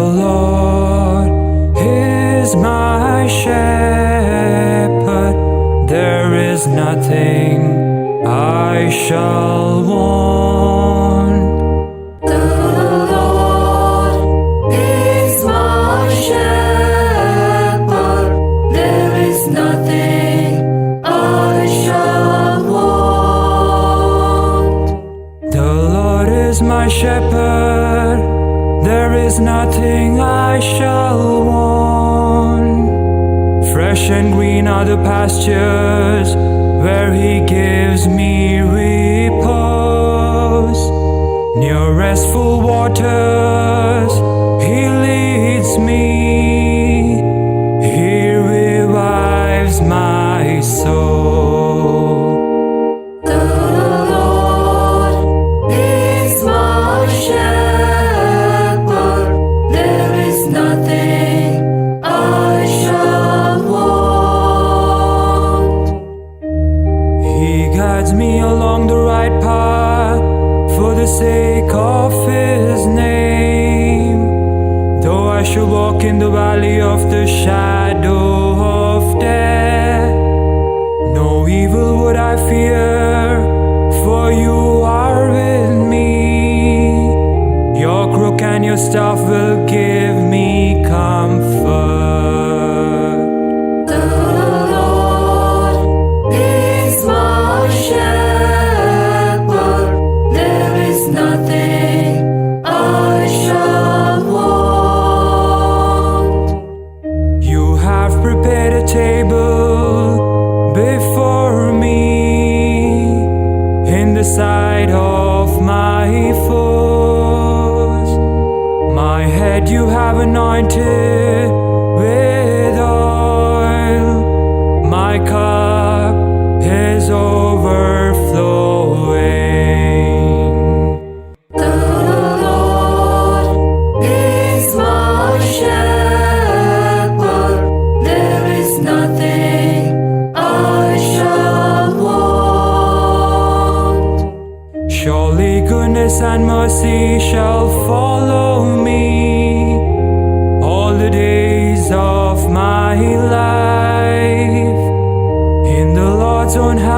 Lord is my shepherd, there is nothing I shall want. The Lord is my shepherd, there is nothing I shall want. The Lord is my shepherd, there is nothing I shall want. Fresh and green are the pastures where He gives me repose. Near restful waters He leads me. He revives my soul. The Lord is my shepherd, there is nothing I shall want. He guides me along the right path for the sake of His name. Though I should walk in the valley of the shadow of death, no evil would I fear, for You are with me. Your crook and Your staff will give me comfort. The Lord is my shepherd, there is nothing I shall want. You have prepared a table before me in the sight of my foes. My head You have anointed with oil, my cup is overflowing. The Lord is my shepherd, there is nothing I shall want. Surely goodness and mercy shall follow me all the days of my life. In the Lord's own house